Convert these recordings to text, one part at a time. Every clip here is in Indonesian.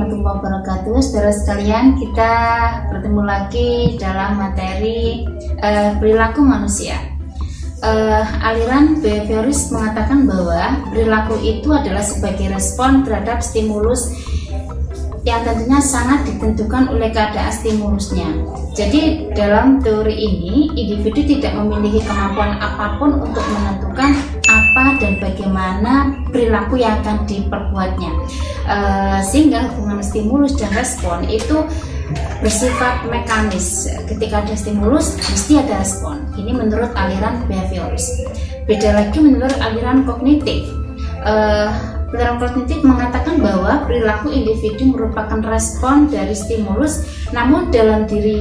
warahmatullahi wabarakatuh. Saudara sekalian, kita bertemu lagi dalam materi perilaku manusia. Aliran behavioris mengatakan bahwa perilaku itu adalah sebagai respon terhadap stimulus yang tentunya sangat ditentukan oleh keadaan stimulusnya. Jadi dalam teori ini, individu tidak memiliki kemampuan apapun untuk menentukan apa dan bagaimana perilaku yang akan diperbuatnya, sehingga hubungan stimulus dan respon itu bersifat mekanis. Ketika ada stimulus, mesti ada respon. Ini menurut aliran behavioris. Beda lagi menurut aliran kognitif. Aliran kognitif mengatakan bahwa perilaku individu merupakan respon dari stimulus, namun dalam diri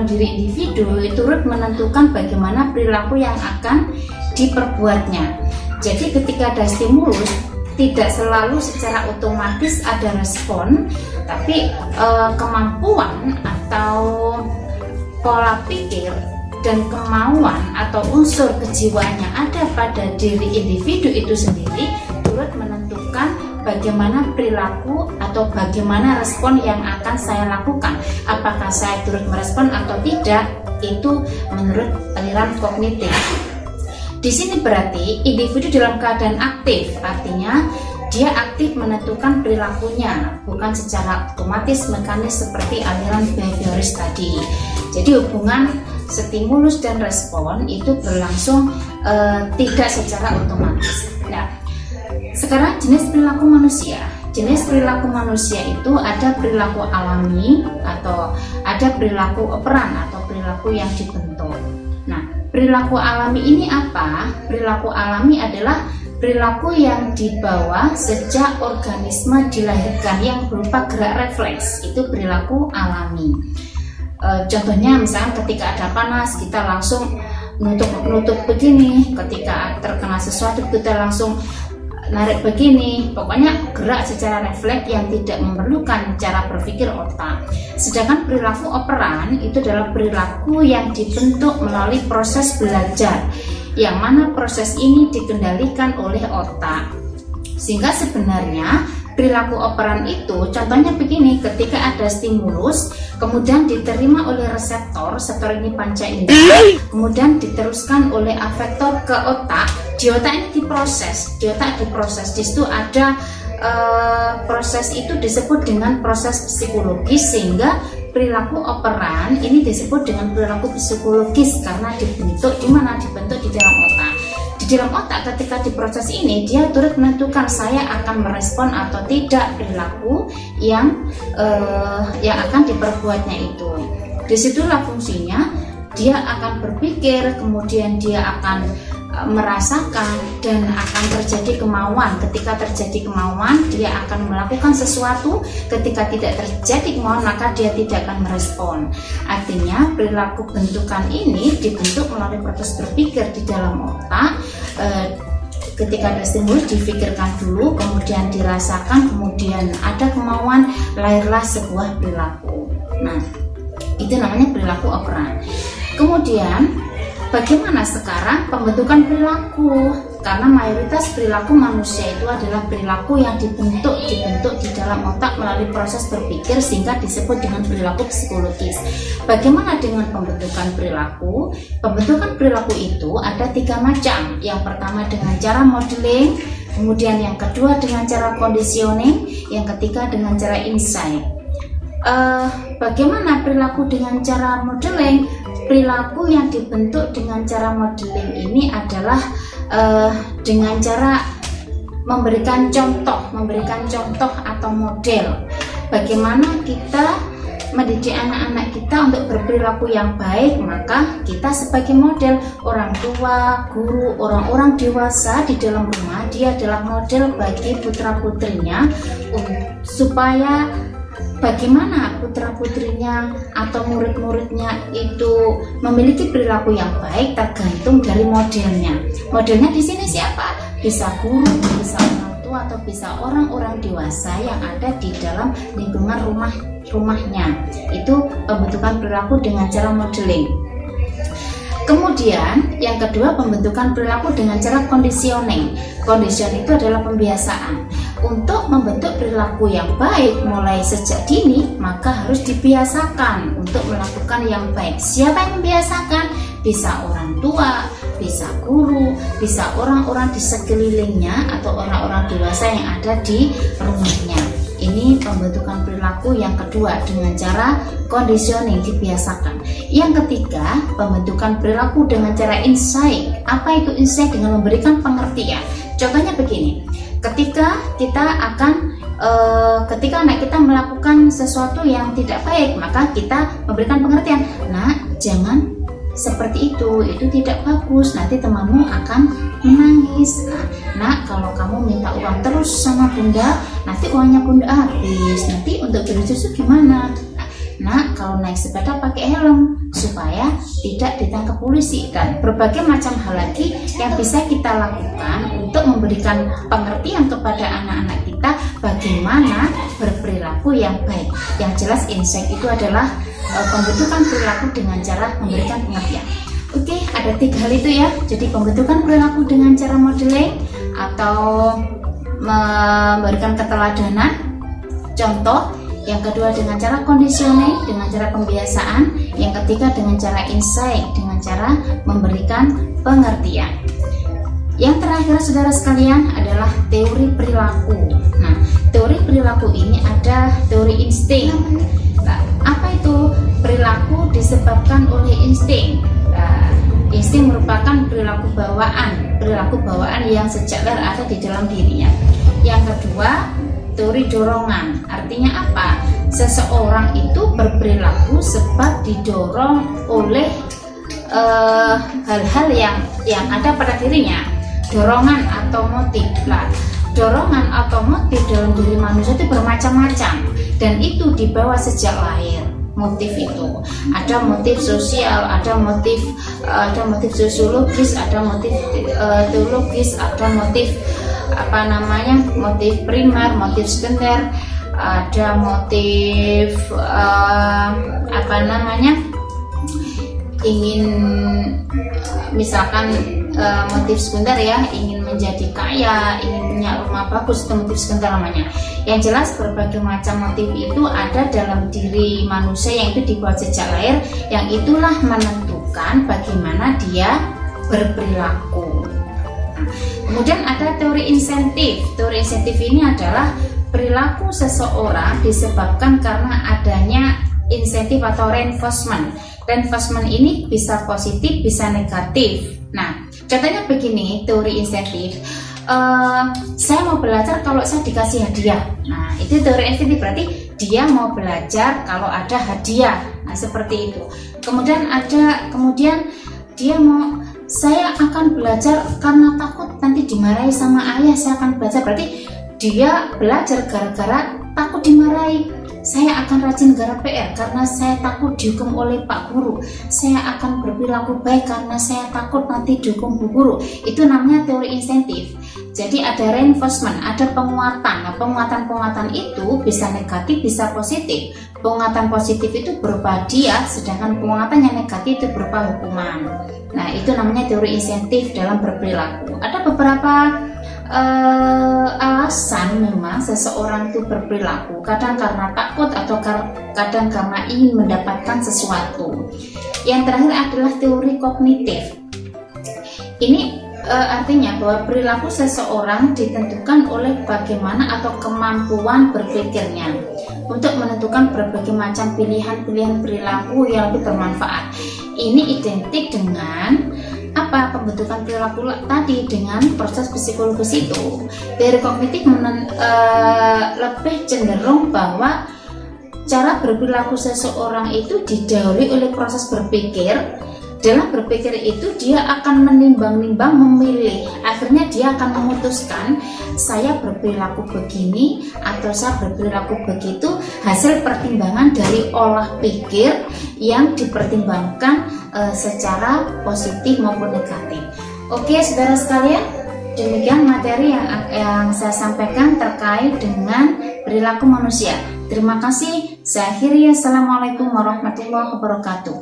individu turut menentukan bagaimana perilaku yang akan diperbuatnya. Jadi ketika ada stimulus, tidak selalu secara otomatis ada respon, tapi kemampuan atau pola pikir dan kemauan atau unsur kejiwaan yang ada pada diri individu itu sendiri turut menentukan bagaimana perilaku atau bagaimana respon yang akan saya lakukan. Apakah saya turut merespon atau tidak, itu menurut aliran kognitif. Di sini berarti individu dalam keadaan aktif, artinya dia aktif menentukan perilakunya, bukan secara otomatis mekanis seperti aliran behavioris tadi. Jadi hubungan stimulus dan respon itu berlangsung tidak secara otomatis. Nah, sekarang jenis perilaku manusia. Jenis perilaku manusia itu ada perilaku alami atau ada perilaku operan atau perilaku yang dibentuk. Nah, perilaku alami ini apa? Perilaku alami adalah perilaku yang dibawa sejak organisme dilahirkan yang berupa gerak refleks. Itu perilaku alami. Contohnya misalnya ketika ada panas kita langsung nutup begini, ketika terkena sesuatu kita langsung narik begini. Pokoknya gerak secara refleks yang tidak memerlukan cara berpikir otak. Sedangkan perilaku operan itu adalah perilaku yang dibentuk melalui proses belajar, yang mana proses ini dikendalikan oleh otak. Sehingga sebenarnya perilaku operan itu contohnya begini, ketika ada stimulus kemudian diterima oleh reseptor ini panca indera, kemudian diteruskan oleh afektor ke otak. Di otak ini diproses, di situ ada proses itu disebut dengan proses psikologis, sehingga perilaku operan ini disebut dengan perilaku psikologis karena dibentuk di dalam otak. Di dalam otak ketika diproses ini dia turut menentukan saya akan merespon atau tidak perilaku yang akan diperbuatnya itu. Disitulah fungsinya, dia akan berpikir, kemudian dia akan merasakan dan akan terjadi kemauan. Ketika terjadi kemauan dia akan melakukan sesuatu, ketika tidak terjadi kemauan maka dia tidak akan merespon. Artinya perilaku bentukan ini dibentuk melalui proses berpikir di dalam otak. Ketika ada stimulus difikirkan dulu, kemudian dirasakan, kemudian ada kemauan, lahirlah sebuah perilaku. Nah, itu namanya perilaku operan. Kemudian bagaimana sekarang pembentukan perilaku? Karena mayoritas perilaku manusia itu adalah perilaku yang dibentuk di dalam otak melalui proses berpikir sehingga disebut dengan perilaku psikologis. Bagaimana dengan pembentukan perilaku? Pembentukan perilaku itu ada 3 macam. Yang pertama dengan cara modeling, kemudian yang kedua dengan cara conditioning, yang ketiga dengan cara insight. Bagaimana perilaku dengan cara modeling? Perilaku yang dibentuk dengan cara modeling ini adalah dengan cara memberikan contoh atau model. Bagaimana kita mendidik anak-anak kita untuk berperilaku yang baik, maka kita sebagai model, orang tua, guru, orang-orang dewasa di dalam rumah, dia adalah model bagi putra-putrinya supaya bagaimana putra-putrinya atau murid-muridnya itu memiliki perilaku yang baik tergantung dari modelnya. Modelnya di sini siapa? Bisa guru, bisa orang tua, atau bisa orang-orang dewasa yang ada di dalam lingkungan rumahnya. Itu pembentukan perilaku dengan cara modeling. Kemudian yang kedua, pembentukan perilaku dengan cara conditioning. Conditioning itu adalah pembiasaan. Untuk membentuk perilaku yang baik mulai sejak dini, maka harus dibiasakan untuk melakukan yang baik. Siapa yang membiasakan? Bisa orang tua, bisa guru, bisa orang-orang di sekelilingnya atau orang-orang dewasa yang ada di rumahnya. Ini pembentukan perilaku yang kedua dengan cara conditioning, dibiasakan. Yang ketiga, pembentukan perilaku dengan cara insight. Apa itu insight? Dengan memberikan pengertian. Contohnya begini, ketika anak kita melakukan sesuatu yang tidak baik, maka kita memberikan pengertian. Nah, jangan seperti itu tidak bagus, nanti temanmu akan menangis. Nah, kalau kamu minta uang terus sama bunda, nanti uangnya bunda habis, nanti untuk beli susu gimana? Nah, kalau naik sepeda pakai helm supaya tidak ditangkap polisi, dan berbagai macam hal lagi yang bisa kita lakukan untuk memberikan pengertian kepada anak-anak kita bagaimana berperilaku yang baik. Yang jelas insight itu adalah pembentukan perilaku dengan cara memberikan pengertian. Oke, ada 3 hal itu ya. Jadi pembentukan perilaku dengan cara modeling atau memberikan keteladanan, contoh. Yang kedua dengan cara conditioning, dengan cara pembiasaan. Yang ketiga dengan cara insight, dengan cara memberikan pengertian. Yang terakhir saudara sekalian adalah teori perilaku. Nah, teori perilaku ini ada teori insting. Nah, apa itu? Perilaku disebabkan oleh insting. Nah, insting merupakan perilaku bawaan yang sejak lahir ada di dalam dirinya. Yang kedua, teori dorongan. Artinya apa? Seseorang itu berperilaku sebab didorong oleh hal-hal yang ada pada dirinya. Dorongan atau motif. Dorongan atau motif dalam diri manusia itu bermacam-macam, dan itu dibawa sejak lahir. Motif itu ada motif sosial, ada motif sosiologis, ada motif teologis, ada motif motif primer, motif sekunder, ada motif ingin misalkan motif sekunder ya, ingin menjadi kaya, ingin punya rumah bagus, itu motif sekunder namanya. Yang jelas berbagai macam motif itu ada dalam diri manusia yang itu dibuat sejak lahir, yang itulah menentukan bagaimana dia berperilaku. Kemudian ada teori insentif. Teori insentif ini adalah perilaku seseorang disebabkan karena adanya insentif atau reinforcement. Reinforcement ini bisa positif, bisa negatif. Nah, contohnya begini, teori insentif. Saya mau belajar kalau saya dikasih hadiah. Nah, itu teori insentif, berarti dia mau belajar kalau ada hadiah. Nah, seperti itu. Kemudian dia mau, saya akan belajar karena takut nanti dimarahi sama ayah, saya akan belajar. Berarti dia belajar gara-gara takut dimarahi. Saya akan rajin garap PR karena saya takut dihukum oleh Pak Guru. Saya akan berperilaku baik karena saya takut nanti dihukum Bu Guru. Itu namanya teori insentif. Jadi ada reinforcement, ada penguatan. Nah, penguatan itu bisa negatif, bisa positif. Penguatan positif itu berupa hadiah, sedangkan penguatan yang negatif itu berupa hukuman. Nah, itu namanya teori insentif dalam berperilaku. Ada beberapa alasan memang seseorang itu berperilaku, kadang karena takut atau kadang karena ingin mendapatkan sesuatu. Yang terakhir adalah teori kognitif. Ini artinya bahwa perilaku seseorang ditentukan oleh bagaimana atau kemampuan berpikirnya untuk menentukan berbagai macam pilihan-pilihan perilaku yang lebih bermanfaat. Ini identik dengan pembentukan perilaku tadi, dengan proses psikologis itu. Teori kognitif lebih cenderung bahwa cara berperilaku seseorang itu didahului oleh proses berpikir. Dalam berpikir itu dia akan menimbang-nimbang, memilih. Akhirnya dia akan memutuskan, saya berperilaku begini atau saya berperilaku begitu, hasil pertimbangan dari olah pikir yang dipertimbangkan secara positif maupun negatif. Oke, saudara sekalian, demikian materi yang saya sampaikan terkait dengan perilaku manusia. Terima kasih. Saya akhiri. Assalamualaikum warahmatullahi wabarakatuh.